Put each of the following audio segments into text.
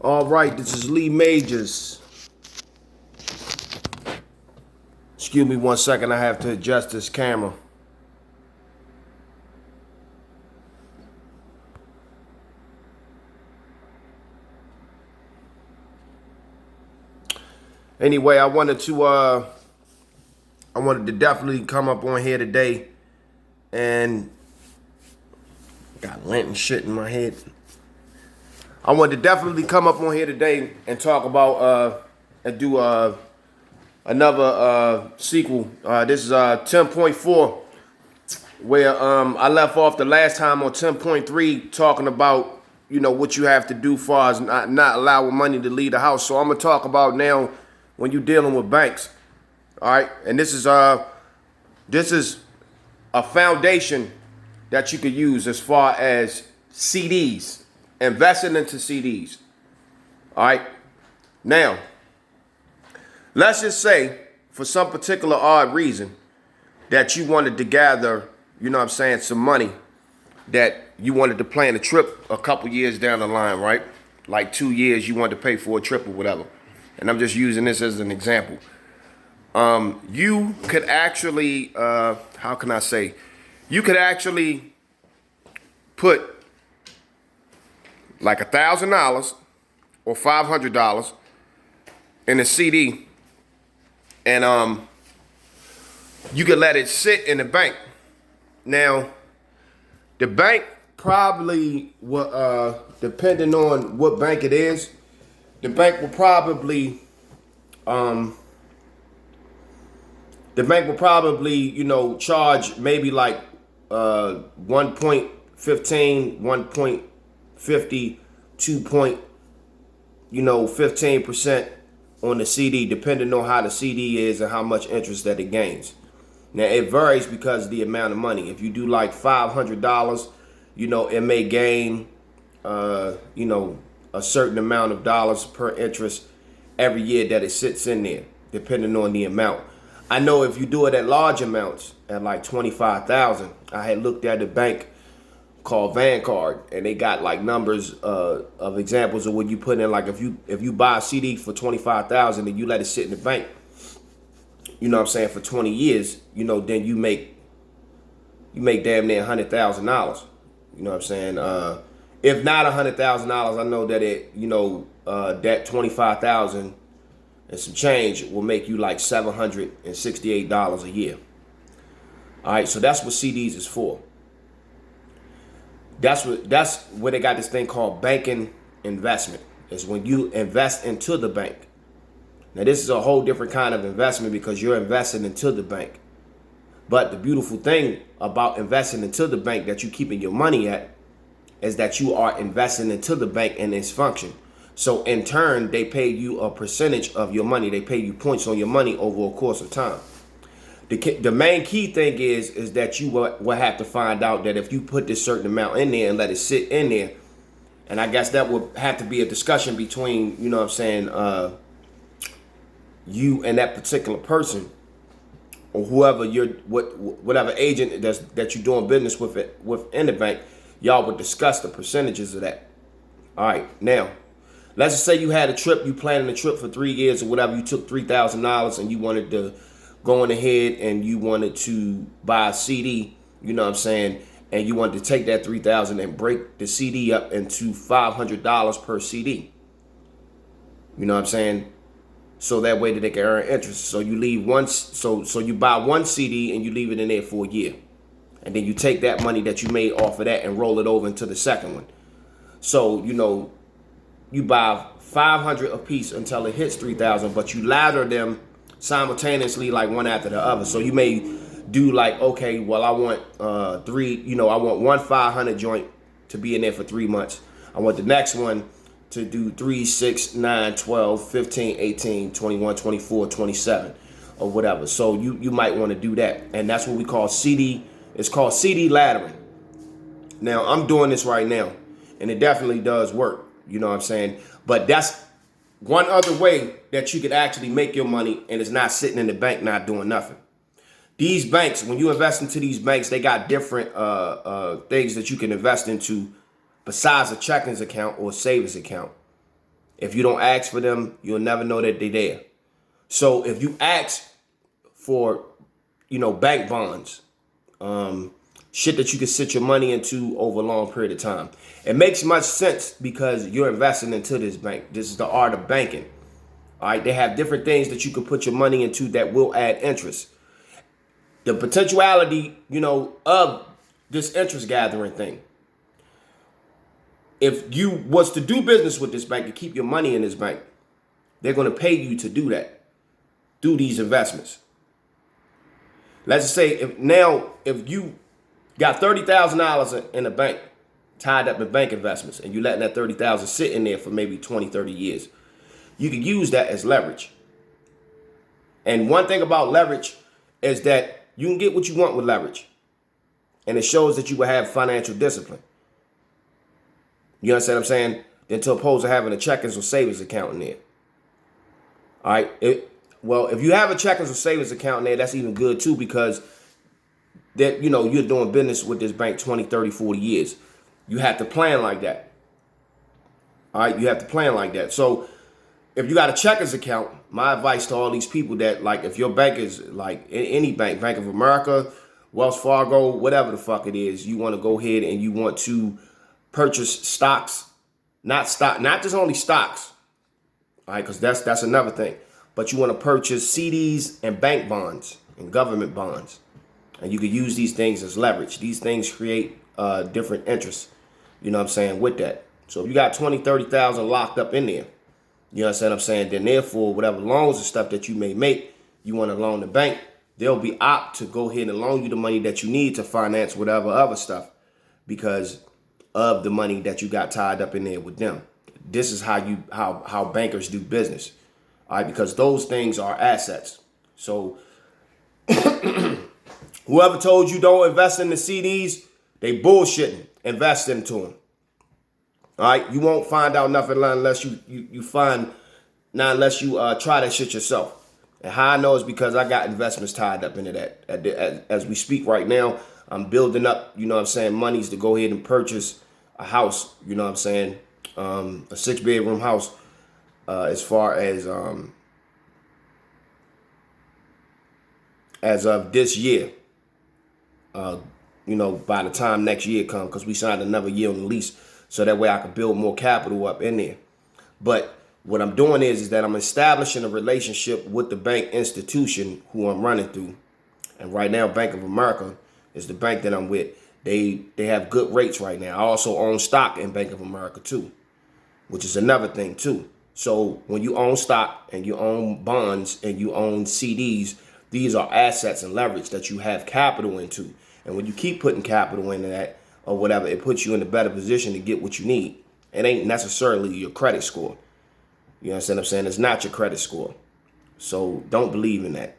All right, this is Lee Majors. Excuse me 1 second, I have to adjust this camera. Anyway, I wanted to definitely come up on here today and got lint and shit in my head. I wanted to definitely come up on here today and talk about and do another sequel. This is 10.4, where I left off the last time on 10.3 talking about what you have to do far as not allowing money to leave the house. So I'm gonna talk about now when you're dealing with banks. All right, and this is a foundation that you could use as far as CDs, investing into CDs. All right, now let's just say for some particular odd reason that you wanted to gather, some money that you wanted to plan a trip a couple years down the line, right? Like 2 years, you wanted to pay for a trip or whatever. And I'm just using this as an example. You could actually, how can I say? You could actually put like $1,000 or $500 in a CD, and you could let it sit in the bank. Now, the bank probably will, depending on what bank it is, the bank will probably, charge maybe like 1.15, 1.50, 2.15% on the CD, depending on how the CD is and how much interest that it gains. Now it varies because of the amount of money. If you do like $500, it may gain, a certain amount of dollars per interest every year that it sits in there, depending on the amount. I know if you do it at large amounts, at like 25,000, I had looked at a bank called Vanguard, and they got like numbers of examples of when you put in, like if you buy a CD for 25,000 and you let it sit in the bank, for 20 years, then you make damn near $100,000. If not $100,000, I know that that 25,000 and some change will make you like $768 a year. All right, so that's what CDs is for. That's where they got this thing called banking investment. Is when you invest into the bank. Now this is a whole different kind of investment because you're investing into the bank. But the beautiful thing about investing into the bank that you're keeping your money at is that you are investing into the bank and its function. So in turn, they pay you a percentage of your money. They pay you points on your money over a course of time. The main key thing is that you will have to find out that if you put this certain amount in there and let it sit in there, and I guess that would have to be a discussion between, you and that particular person, or whoever whatever agent that you're doing business within the bank, y'all would discuss the percentages of that. All right, now let's just say you had a trip, you planning a trip for 3 years or whatever. You took $3,000 and you wanted to go on ahead and you wanted to buy a CD, and you wanted to take that $3,000 and break the CD up into $500 per CD. So that way that they can earn interest. So you leave so you buy one CD and you leave it in there for a year. And then you take that money that you made off of that and roll it over into the second one. So, you buy 500 a piece until it hits 3,000, but you ladder them simultaneously, like one after the other. So you may do like, okay, well, I want I want one 500 joint to be in there for 3 months. I want the next one to do 3, 6, 9, 12, 15, 18, 21, 24, 27, or whatever. So you might want to do that. And that's what we call CD. It's called CD laddering. Now, I'm doing this right now, and it definitely does work. But that's one other way that you could actually make your money, and it's not sitting in the bank not doing nothing. These banks, when you invest into these banks, they got different things that you can invest into besides a checkings account or savings account. If you don't ask for them, you'll never know that they're there. So if you ask for, bank bonds, shit that you can sit your money into over a long period of time, it makes much sense because you're investing into this bank. This is the art of banking. All right, they have different things that you can put your money into that will add interest. The potentiality, of this interest gathering thing. If you was to do business with this bank and keep your money in this bank, they're going to pay you to do that, do these investments. Let's just say if you got $30,000 in a bank, tied up in bank investments, and you letting that $30,000 sit in there for maybe 20, 30 years, you can use that as leverage. And one thing about leverage is that you can get what you want with leverage. And it shows that you will have financial discipline. You understand what I'm saying? Than to opposed to having a checkings or savings account in there. All right. If you have a checkings or savings account in there, that's even good too, because that, you're doing business with this bank 20, 30, 40 years. You have to plan like that. All right. You have to plan like that. So if you got a checkers account, my advice to all these people that, like, if your bank is like any bank, Bank of America, Wells Fargo, whatever the fuck it is, you want to go ahead and you want to purchase stocks, not just only stocks, all right, because that's another thing. But you want to purchase CDs and bank bonds and government bonds, and you can use these things as leverage. These things create different interests, with that. So if you got 20, 30,000 locked up in there, you understand what I'm saying? Then therefore, whatever loans and stuff that you may make, you want to loan the bank, they'll be apt to go ahead and loan you the money that you need to finance whatever other stuff, because of the money that you got tied up in there with them. This is how bankers do business. All right, because those things are assets. So whoever told you don't invest in the CDs, they bullshitting. Invest into them. All right, you won't find out nothing unless you try that shit yourself. And how I know is because I got investments tied up into that. As we speak right now, I'm building up, monies to go ahead and purchase a house, a 6-bedroom house, as far as of this year, by the time next year comes, because we signed another year on the lease, so that way I can build more capital up in there. But what I'm doing is that I'm establishing a relationship with the bank institution who I'm running through. And right now, Bank of America is the bank that I'm with. They have good rates right now. I also own stock in Bank of America too, which is another thing too. So when you own stock and you own bonds and you own CDs, these are assets and leverage that you have capital into. And when you keep putting capital into that or whatever, it puts you in a better position to get what you need. It ain't necessarily your credit score. You understand what I'm saying? It's not your credit score. So don't believe in that.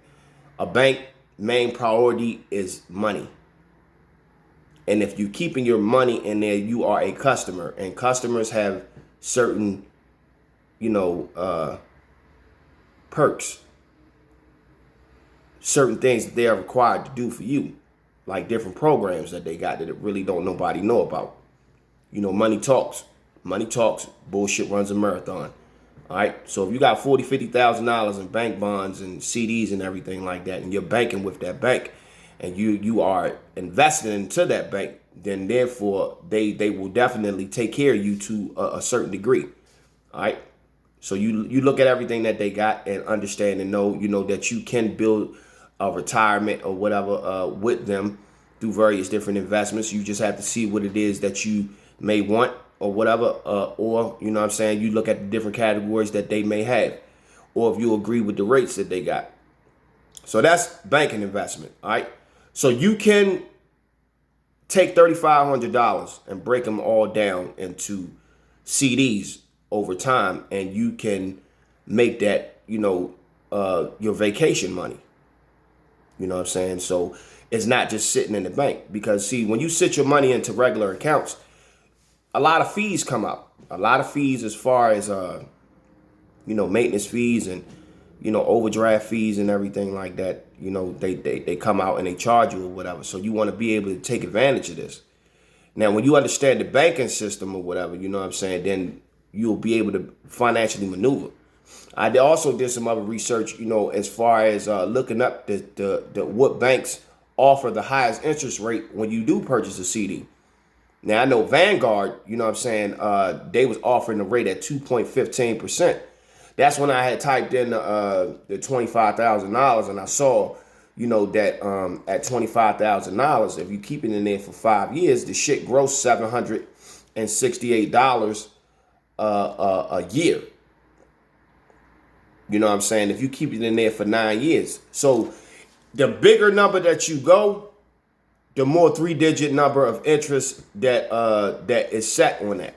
A bank main priority is money. And if you're keeping your money in there, you are a customer. And customers have certain, perks. Certain things that they are required to do for you. Like different programs that they got that really don't nobody know about. Money talks. Money talks. Bullshit runs a marathon. All right. So if you got $40,000, $50,000 in bank bonds and CDs and everything like that, and you're banking with that bank, and you are investing into that bank, then therefore they will definitely take care of you to a certain degree. All right. So you look at everything that they got and understand and know, that you can build a retirement or whatever with them through various different investments. You just have to see what it is that you may want or whatever, or, you look at the different categories that they may have, or if you agree with the rates that they got. So that's banking investment, all right? So you can take $3,500 and break them all down into CDs over time, and you can make that, your vacation money. You know what I'm saying? So it's not just sitting in the bank, because see, when you sit your money into regular accounts, a lot of fees come out. A lot of fees as far as, maintenance fees and, overdraft fees and everything like that. They come out and they charge you or whatever. So you want to be able to take advantage of this. Now, when you understand the banking system or whatever, then you'll be able to financially maneuver. I also did some other research, as far as looking up the what banks offer the highest interest rate when you do purchase a CD. Now I know Vanguard, they was offering the rate at 2.15%. That's when I had typed in the $25,000, and I saw, that at $25,000, if you keep it in there for 5 years, the shit grows $768 a year. You know what I'm saying? If you keep it in there for 9 years. So the bigger number that you go, the more 3-digit number of interest that is set on that.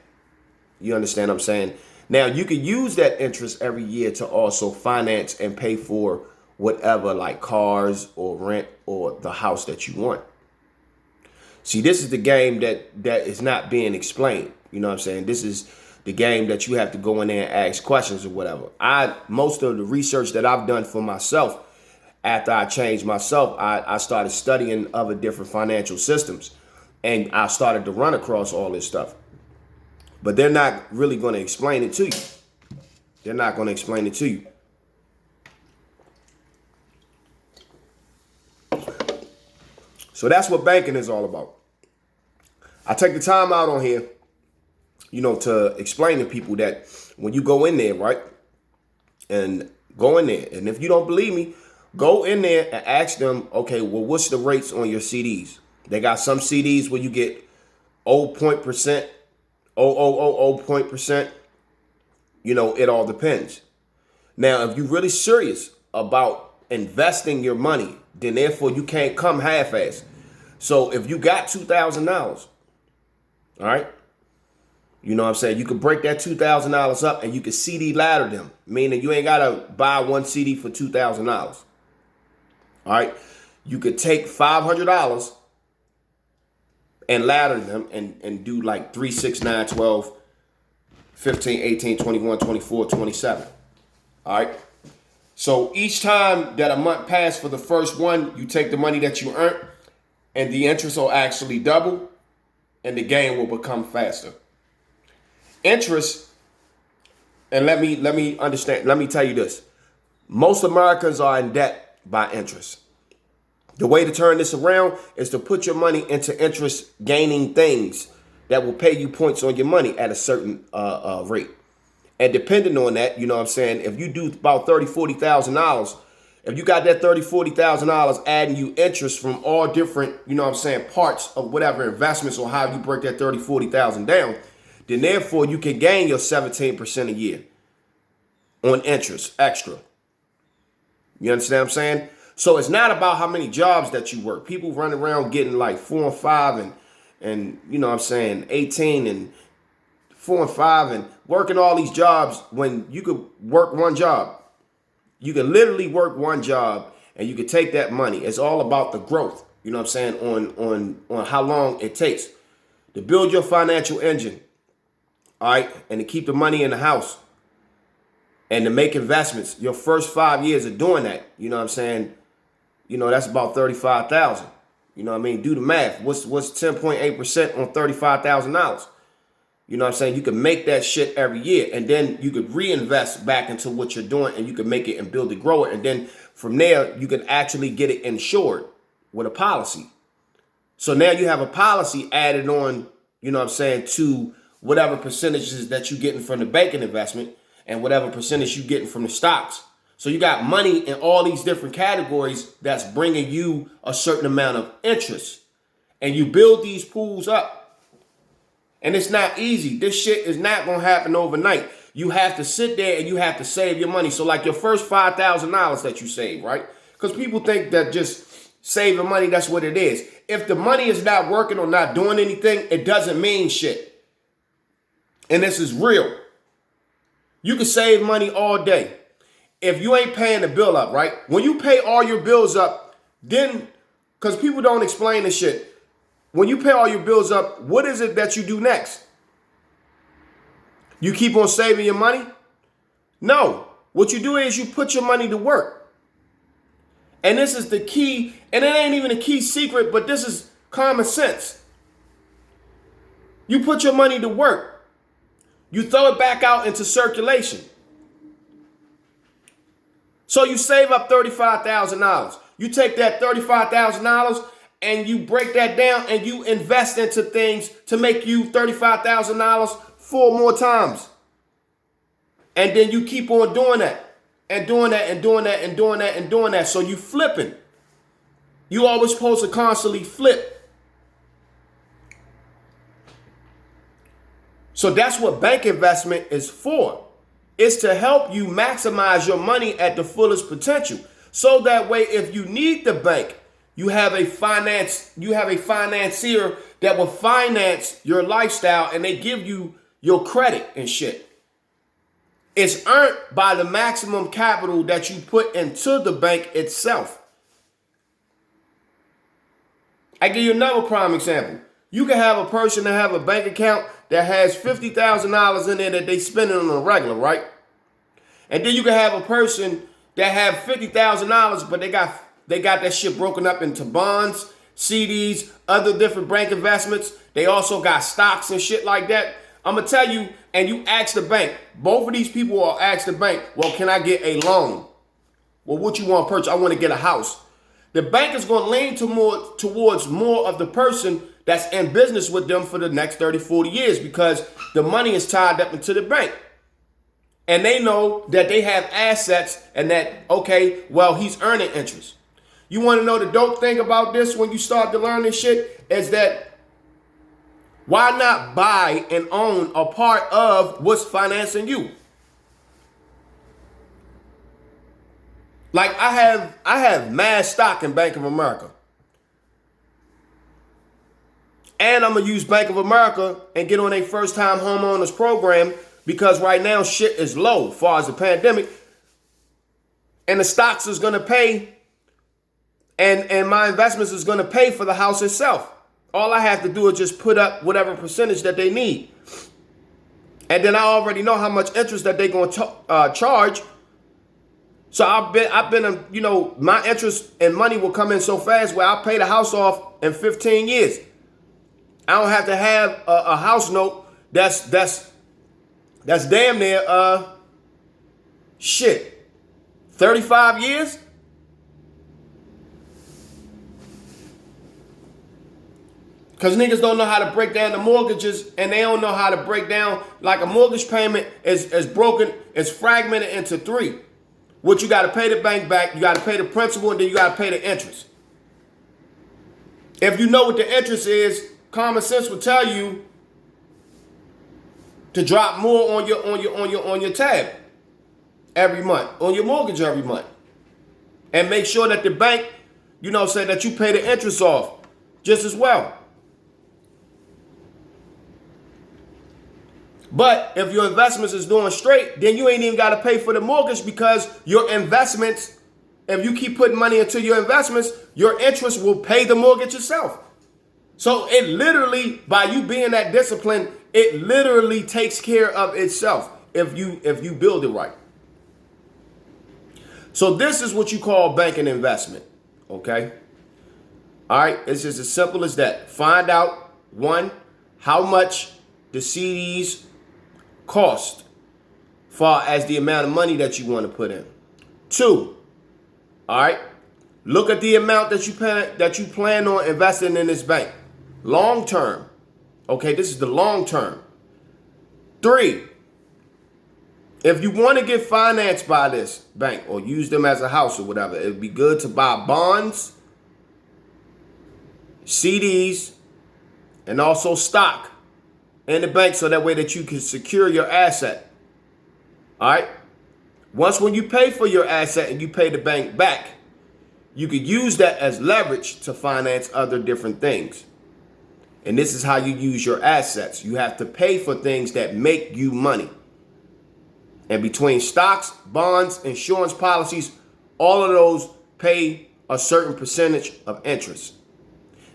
You understand what I'm saying? Now, you can use that interest every year to also finance and pay for whatever, like cars or rent or the house that you want. See, this is the game that is not being explained. You know what I'm saying? This is the game that you have to go in there and ask questions or whatever. Most of the research that I've done for myself, after I changed myself, I started studying other different financial systems, and I started to run across all this stuff. But they're not really going to explain it to you. They're not going to explain it to you. So that's what banking is all about. I take the time out on here, to explain to people that when you go in there, right, and go in there, and if you don't believe me, go in there and ask them, okay, well, what's the rates on your CDs? They got some CDs where you get 0.0%. It all depends. Now, if you're really serious about investing your money, then therefore you can't come half-assed. So if you got $2,000, all right, you know what I'm saying? You could break that $2,000 up and you could CD ladder them, meaning you ain't got to buy one CD for $2,000. All right. You could take $500 and ladder them and do like 3, 6, 9, 12, 15, 18, 21, 24, 27. All right. So each time that a month passed for the first one, you take the money that you earned and the interest will actually double and the gain will become faster. Interest, and let me understand, let me tell you this. Most Americans are in debt by interest. The way to turn this around is to put your money into interest gaining things that will pay you points on your money at a certain rate. And depending on that, you know what I'm saying, if you do about $30,000, $40,000, if you got that $30,000, $40,000 adding you interest from all different, parts of whatever investments or how you break that $30,000, $40,000 down, then therefore you can gain your 17% a year on interest extra. You understand what I'm saying? So it's not about how many jobs that you work. People run around getting like 4 and 5 and 18 and 4 and 5 and working all these jobs when you could work one job. You can literally work one job and you can take that money. It's all about the growth, on how long it takes to build your financial engine. All right, and to keep the money in the house and to make investments. Your first 5 years of doing that, that's about $35,000. Do the math. What's 10.8% on $35,000? You can make that shit every year, and then you could reinvest back into what you're doing, and you can make it and build it, grow it, and then from there you can actually get it insured with a policy. So now you have a policy added on, to whatever percentages that you're getting from the banking investment and whatever percentage you're getting from the stocks. So you got money in all these different categories that's bringing you a certain amount of interest. And you build these pools up. And it's not easy. This shit is not going to happen overnight. You have to sit there and you have to save your money. So like your first $5,000 that you save, right? Because people think that just saving money, that's what it is. If the money is not working or not doing anything, it doesn't mean shit. And this is real. You can save money all day. If you ain't paying the bill up, right? When you pay all your bills up, then, because people don't explain this shit. When you pay all your bills up, what is it that you do next? You keep on saving your money? No. What you do is you put your money to work. And this is the key, and it ain't even a key secret, but this is common sense. You put your money to work. You throw it back out into circulation. So you save up $35,000. You take that $35,000 and you break that down and you invest into things to make you $35,000 4 more times. And then you keep on doing that and doing that and doing that and doing that and doing that. So you flipping. You always supposed to constantly flip. So that's what bank investment is for. It's to help you maximize your money at the fullest potential. So that way, if you need the bank, you have a financier that will finance your lifestyle and they give you your credit and shit. It's earned by the maximum capital that you put into the bank itself. I give you another prime example. You can have a person that have a bank account that has $50,000 in there that they spending on a regular, right? And then you can have a person that have $50,000, but they got that shit broken up into bonds, CDs, other different bank investments. They also got stocks and shit like that. I'm going to tell you, and you ask the bank, both of these people will ask the bank, well, can I get a loan? Well, what you want to purchase? I want to get a house. The bank is going to lean towards more of the person that's in business with them for the next 30, 40 years because the money is tied up into the bank. And they know that they have assets and that, okay, well, he's earning interest. You want to know the dope thing about this when you start to learn this shit is that why not buy and own a part of what's financing you? Like I have mad stock in Bank of America. And I'm going to use Bank of America and get on a first time homeowners program because right now shit is low as far as the pandemic. And the stocks is going to pay and my investments is going to pay for the house itself. All I have to do is just put up whatever percentage that they need. And then I already know how much interest that they're going to charge. So I've been, my interest and money will come in so fast where I'll pay the house off in 15 years. I don't have to have a house note that's damn near 35 years. Because niggas don't know how to break down the mortgages and they don't know how to break down, like a mortgage payment is broken, it's fragmented into 3. What you got to pay the bank back, you got to pay the principal, and then you got to pay the interest. If you know what the interest is, common sense will tell you to drop more on your tab every month, on your mortgage every month. And make sure that the bank, say that you pay the interest off just as well. But if your investments is doing straight, then you ain't even got to pay for the mortgage because your investments, if you keep putting money into your investments, your interest will pay the mortgage itself. So it literally, by you being that disciplined, it literally takes care of itself if you build it right. So this is what you call banking investment, okay? All right, it's just as simple as that. Find out, 1, how much the CDs cost far as the amount of money that you want to put in. 2, all right, look at the amount that you plan on investing in this bank. Long term. Okay, this is the long term. 3, if you want to get financed by this bank or use them as a house or whatever, it'd be good to buy bonds, CDs, and also stock in the bank so that way that you can secure your asset. All right. Once when you pay for your asset and you pay the bank back, you could use that as leverage to finance other different things. And this is how you use your assets. You have to pay for things that make you money. And between stocks, bonds, insurance policies, all of those pay a certain percentage of interest.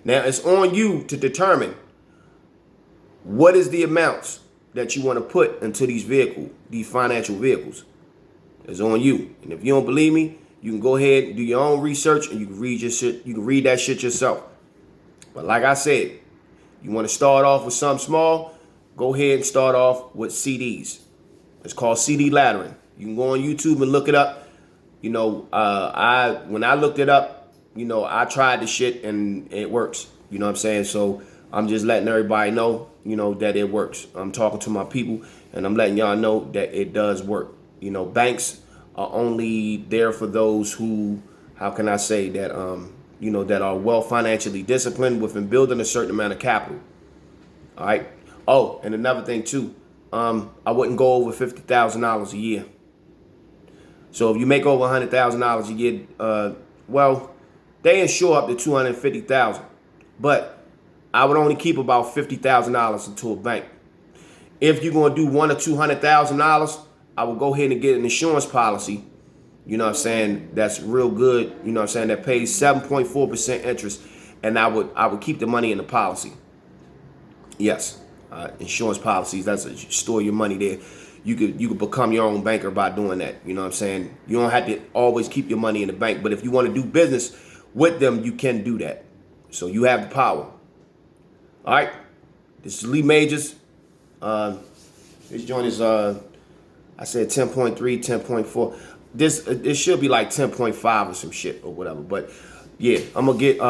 Now it's on you to determine what is the amounts that you want to put into these financial vehicles. It's on you. And if you don't believe me, you can go ahead and do your own research and you can read your shit. You can read that shit yourself. But like I said, you want to start off with something small, go ahead and start off with CDs. It's called CD laddering. You can go on YouTube and look it up. You know, when I looked it up, you know, I tried the shit and it works. You know what I'm saying? So I'm just letting everybody know, you know, that it works. I'm talking to my people and I'm letting y'all know that it does work. You know, banks are only there for those who, how can I say that, you know, that are well financially disciplined within building a certain amount of capital. All right. Oh, and another thing too, I wouldn't go over $50,000 a year. So if you make over $100,000 a year, well, they insure up to $250,000, but I would only keep about $50,000 into a bank. If you're gonna do $100,000 or $200,000, I would go ahead and get an insurance policy. You know what I'm saying? That's real good. You know what I'm saying? That pays 7.4% interest, and I would keep the money in the policy. Yes, insurance policies. That's store your money there. You could become your own banker by doing that. You know what I'm saying? You don't have to always keep your money in the bank, but if you want to do business with them, you can do that. So you have the power. All right. This is Lee Majors. This joint is I said 10.3, 10.4. This should be like 10.5 or some shit or whatever. But yeah, I'm gonna do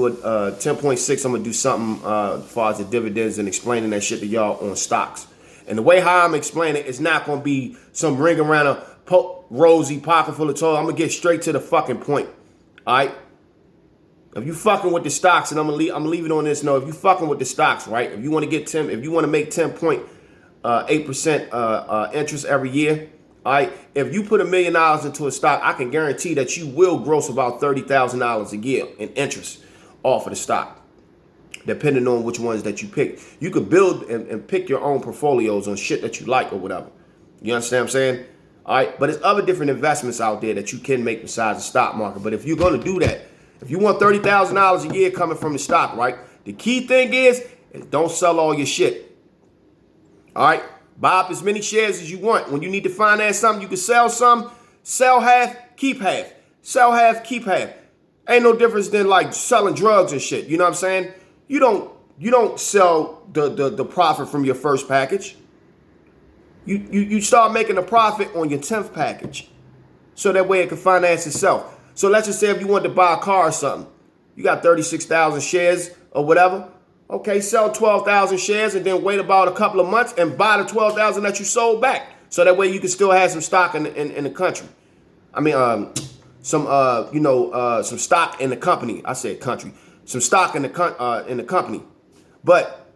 a 10.6. I'm gonna do something as far as the dividends and explaining that shit to y'all on stocks. And the way how I'm explaining it, it's not gonna be some ring around a rosy pocket full of toilet. I'm gonna get straight to the fucking point. All right. If you fucking with the stocks, and I'm gonna leave it on this note. If you fucking with the stocks, right? If you want to get if you want to make 10.8% interest every year, all right. If you put $1 million into a stock, I can guarantee that you will gross about $30,000 a year in interest off of the stock, depending on which ones that you pick. You could build and pick your own portfolios on shit that you like or whatever. You understand what I'm saying? All right. But there's other different investments out there that you can make besides the stock market. But if you're going to do that, if you want $30,000 a year coming from the stock, right? The key thing is don't sell all your shit. All right. Buy up as many shares as you want. When you need to finance something, you can sell some. Sell half, keep half. Sell half, keep half. Ain't no difference than like selling drugs and shit. You know what I'm saying? You don't sell the profit from your first package. You start making a profit on your 10th package. So that way it can finance itself. So let's just say if you want to buy a car or something, you got 36,000 shares or whatever. Okay, sell 12,000 shares and then wait about a couple of months and buy the 12,000 that you sold back. So that way you can still have some stock in the country. I mean, some stock in the company. I said country. Some stock in the company. But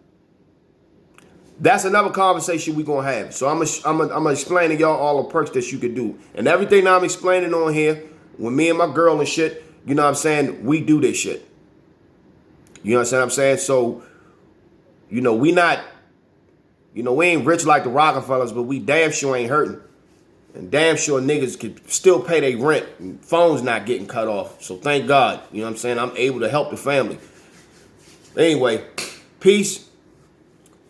that's another conversation we're gonna have. So I'm gonna explain to y'all all the perks that you could do. And everything that I'm explaining on here, when me and my girl and shit, you know what I'm saying, we do this shit. You understand what I'm saying? So, you know, we ain't rich like the Rockefellers, but we damn sure ain't hurting. And damn sure niggas can still pay their rent and phones not getting cut off. So thank God, you know what I'm saying, I'm able to help the family. Anyway, peace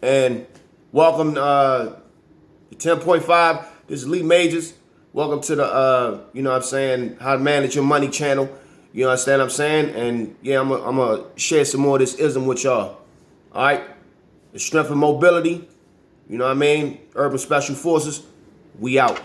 and welcome to 10.5. This is Lee Majors. Welcome to the, you know what I'm saying, How to Manage Your Money channel. You understand what I'm saying? And yeah, I'm going to share some more of this ism with y'all. All right? The strength and mobility, you know what I mean? Urban Special Forces, we out.